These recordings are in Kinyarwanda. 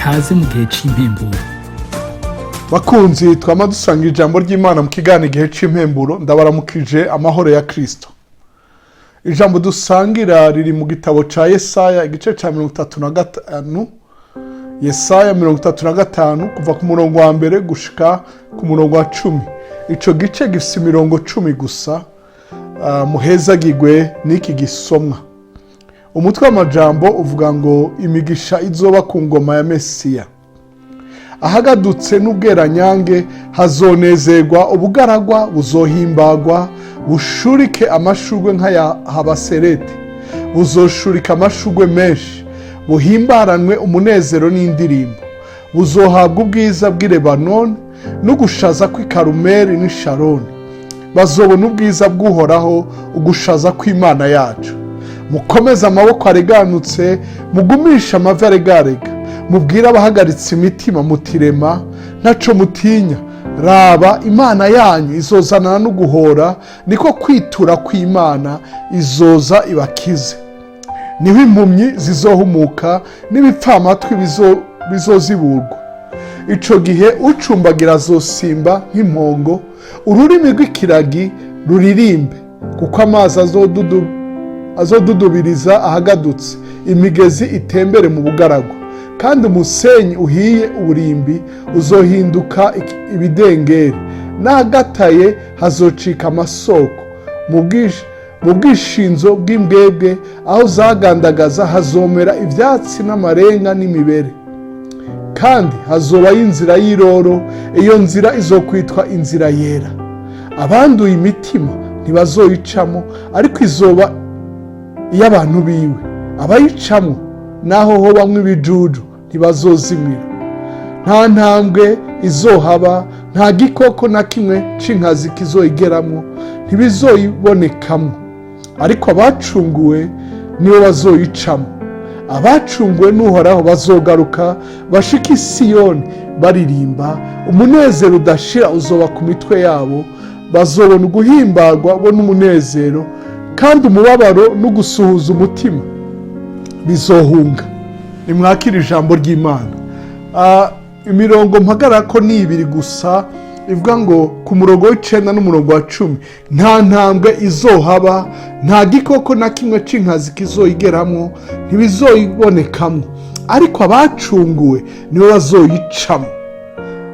kaze mu gihe cy'impemburo. Bakunzi twama dusanga ijambo ry'Imana mu kiganiro igihe cy'impemburo, ndabaramukije amahoro ya Kristo. Ijambo dusangira riri mu gitabo ca Yesaya igice ca 35. Yesaya 35 kuva ku murongo wa mbere gushika ku murongo wa 10. Ico gice gifise imirongo 10 gusa. Muhezagirwe n'iki gisomwa. Umutwe w'amajambo uvuga ngo imigisha izoba ku ngoma ya Mesiya. Ahagadutse n'ubweranyange hazonezerwa, ubugaragwa buzohimbagwa, bushurike amashurwe nk'aya Habasereti, buzoshurika amashurwe menshi, buhimbaranwe umunezero n'indirimbo, buzohabwa ubwiza bw'i Lebanoni n'ugushaza kw'i Karumeli n'i Sharoni. Bazobona ubwiza bw'Uhoraho, ugushaza kw'Imana yacu. Mukomeze amaboko areganutse, mugumisha amavi aregarega, mubwire abahagaritse imitima mutirema ntaco mutinya. Raba Imana yanyu izozanana n'uguhora, niko kwitura kw'Imana izoza ibakize. Niho impumyi zizohumuka n'ibipfamatwi bizoziburwa. Ico gihe ucumbagira azosimba nk'impongo, ururimi rw'ikiragi ruririmbe, kuko amazi azodudubiriza ahagadutse, imigezi itembere mu bugaragwa, kandi umusenyi uhiye uburimbi uzohinduka ibidengeri, n'ahagataye hazocika amasoko. Mu bwishinzo bw'imbwebwe aho zagandagaza hazomera ivyatsi n'amarenga n'imibere, kandi hazobayo inzira y'iroro, iyo nzira izokwitwa inzira yera. Abanduye imitima ntibazoyicamo, ariko izoba iy'abantu biwe. Abayicamo naho ho bamwe ibijuju ntibazozimira. Nta ntambwe izohaba, nta gikoko na kimwe c'inkazi kizoyigeramwo, ntibizoyibonekamwo, ariko abacunguwe nibo bazoyicamo. Abacunguwe n'Uhoraho bazogaruka bashika i Siyoni baririmba, umunezero udashira uzoba ku mitwe yabo. Bazobona uguhimbarwa bo n'umunezero, kandi umubabaro n'ugusuhuza umutima bizohunga. Nimwakira ijambo ry'Imana. Imirongo mpagarako ni 2 gusa, ivuga ngo ku murongo w'9 n'umurongo wa 10, nta ntambwe izohaba, nta gikoko na kimwe c'inkazi kizoyigeramwo, ntibizoyibonekamwo, ariko abacunguwe nibo bazoyicamo.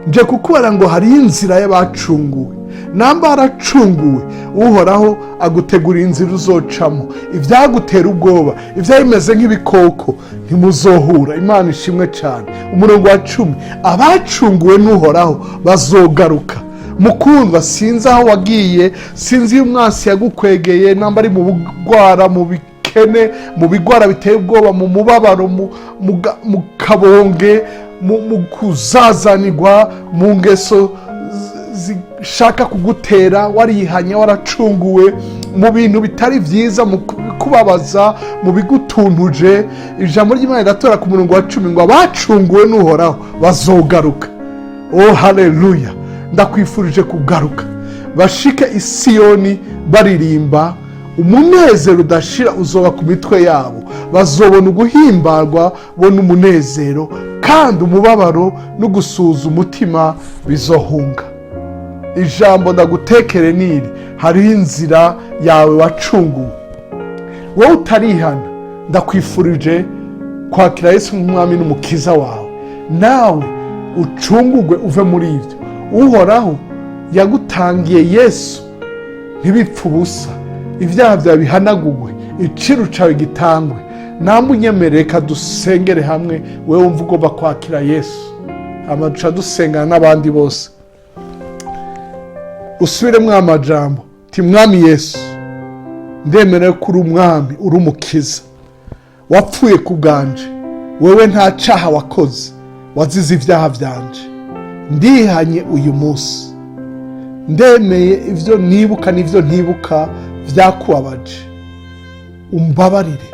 Nje kukubara ngo hari inzira y'abacunguwe. Namba aracunguwe, Uhoraho agutegurira inzira uzocamo. Ivyagutera ubwoba, ivyabimeze nk'ibikoko, ntimuzohura. Imana ishimwe cyane. Umurongo wa 10, abacunguwe n'Uhoraho bazogaruka. Mukundwa, sinzi aho wagiye, sinzi iyo umwasi yagukwegeye, namba ari mu bugwara, mu bikene, mu bigwara biteye ubwoba, mu mubabaro, mu kabonge, mu kuzazanirwa, mu ngeso zishaka kugutera, warihanye, waracunguwe mu bintu bitari vyiza, mu kubabaza, mu bigutuntuje. Ijambo ry'Imana riratora ku murongo wa 10 ngo abacunguwe n'Uhoraho bazogaruka. Oh haleluya! Ndakwifurije kugaruka, bashike i Siyoni baririmba, umunezero udashira uzoba ku mitwe yabo. Bazobona uguhimbarwa bo n'umunezero, kandi umubabaro n'ugusuhuza umutima bizohunga. Ijambo ndagutekere niri, hariho inzira yawe wacunguwe. Wowe utarihana, ndakwifurije kwakira Yesu nk'umwami n'umukiza wawe, nawe ucungurwe uve muri ivyo. Uhoraho yagutangiye Yesu ntibipfa ubusa, ivyaha byawe bihanagurwe, iciro cawe gitangwe. Namwe unyemereka dusengere hamwe, wewe wumva ugomba kwakira Yesu. Amaduca dusengana n'abandi bose. Usubiremwo amajambo, ti Mwami Yesu, ndemera ko uri umwami, uri umukiza, wapfuye ku bwanje. Wewe nta caha wakoze, wazize ivyaha vyanje. Ndihanye uyu munsi, ndemeye ivyo nibuka n'ivyo ntibuka vyakubabaje. Umbabarire,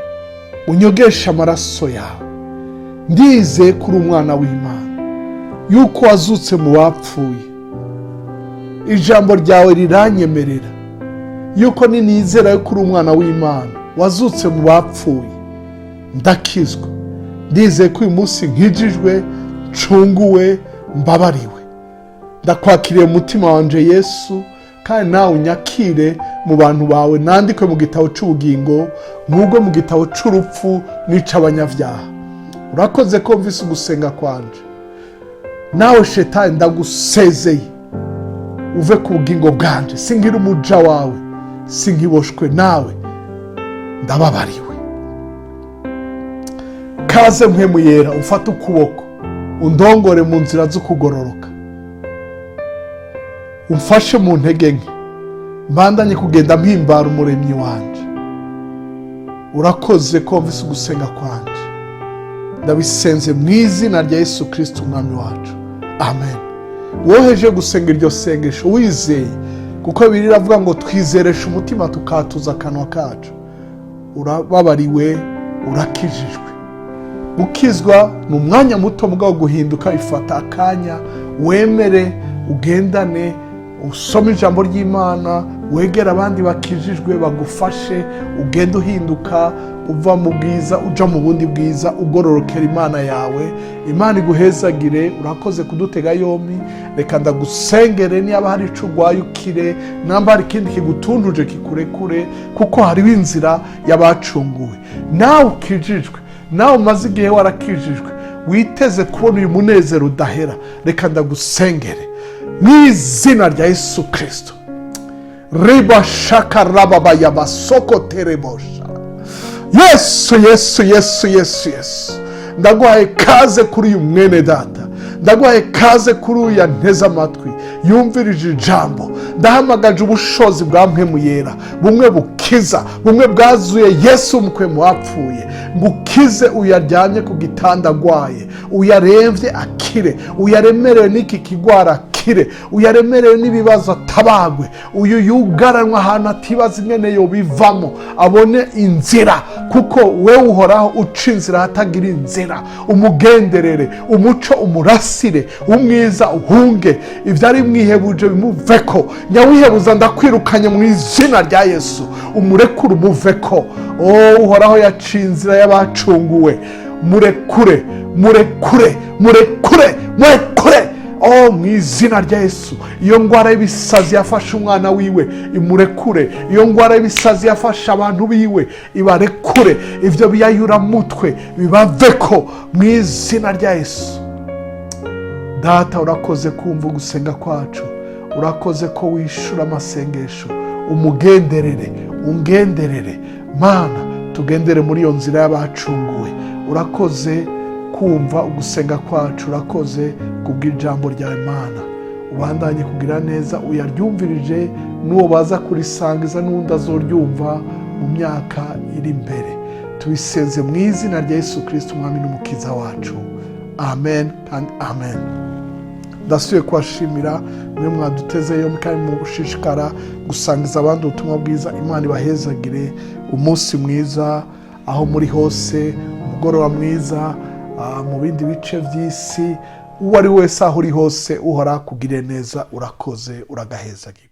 unyogesha amaraso yawe. Ndizeye ko uri umwana w'Imana, yuko wazutse mu bapfuye. Ijambo ryawe riranyemerera yuko ninizera yuko uri umwana w'Imana, wazutse mu bapfuye, ndakizwa. Ndizeye ko uyu munsi nkijijwe, ncunguwe mbabariwe. Ndakwakiriye mu mutima wanje Yesu, kandi nawe unyakire mu bantu bawe, nandikwe mu gitabo cy'ubugingo nk'ubwo mu gitabo cy'urupfu n'ic'abanyabyaha. Urakoze ko mvise ugusenga kwanje. Nawe shetani ndagusezeye, uve ku bugingo bwanje, singira umuja wawe, sinkiboshwe nawe, ndababariwe. Kaze mpwemu yera, ufate ukuboko undongore mu nzira zo kugororoka, umfashe mu ntege nke, mbandanye kugenda mpimbara umuremyi wanje. Urakoze ko mvise ugusenga kwanje, ndabisenze mu izina rya Yesu Kristo umwami wacu, amen. Woheje gusenga iryo sengesho wizeye, kuko Bibiliya iravuga ngo twizereshe umutima tukatuza akanwa kacu. Urababariwe, urakijijwe. Gukizwa ni umwanya muto mugabo guhinduka ifata akanya. Wemere, ugendane, usome ijambo ry'Imana, wegera abandi bakijijwe bagufashe, ugenda uhinduka, uva mu bwiza uja mu bundi bwiza, ugororokera Imana yawe. Imana iguhezagire. Urakoze kudutega yombi. Reka ndagusengere, niba hari ico urwaye ukire, namba hari ikindi kigutunduje kikurekure, kuko hariho inzira y'abacunguwe. Nawe ukijijwe, nawe umaze igihe warakijijwe, witeze kubona uyu munezero udahera. Reka ndagusengere mu izina rya Yesu Kristo. Riba shaka rababa yabasoko terebosha. Yesu, Yesu, Yesu, Yesu, Yesu. Ndaguhaye kaze kuri uyu mwene data. Ndaguhaye kaze kuri uyu yanteze amatwi, yumvirije ijambo. Ndahamagaje ubushozi bwa mpwemu yera, bumwe bukiza, bumwe bwazuye Yesu umukwe mu bapfuye. Ngukize uyaryamye ku gitanda agwaye, uyaremvye akire, uyaremerewe n'iki kigwara akire, uyaremerewe n'ibibazo atabagwe, uyu yugaranwa ahantu atibaza ingene yobivamo, abone inzira, kuko wewe uhoraho uca inzira hatagira inzira. Umugenderere, umuco umurasire, umwiza uhunge, ivyari mwihebuje bimuveko. Nyawihebuza ndakwirukanye mu izina rya Yesu, umurekure umuveko. Uhoraho yaciye inzira y'abacunguwe, murekure, murekure, murekure, murekure. Mu izina rya Yesu. Iyo ngwara y'ibisazi yafashe umwana wiwe, imurekure. Iyo ngwara y'ibisazi yafashe abantu biwe, ibarekure. Ivyo biyayura mutwe bibaveko mu izina rya Yesu. Data, urakoze kumva gusenga kwacu, urakoze ko wishura amasengesho. Umugenderere, ungenderere Mana, tugendere muri iyo nzira y'abacunguwe. Urakoze kumva ugusenga kwacu, urakoze kubw'ijambo rya Imana. Ubandanye kugira neza, uyaryumvirije n'uwo baza kurisangiza n'undi azoryumva mu myaka iri imbere. Tubisenze mu izina rya Yesu Kristo umwami n'umukiza wacu, amen and amen. Ndasubiye kubashimira mwe mwaduteze yombi, kandi mushishikara gusangiza abandi ubutumwa bwiza. Imana ibahezagire. Umunsi mwiza aho muri hose, umugoroba mwiza mu bindi bice by'isi. Uwo ari wese aho uri hose, uhora kugire neza. Urakoze, uragahezagirwa.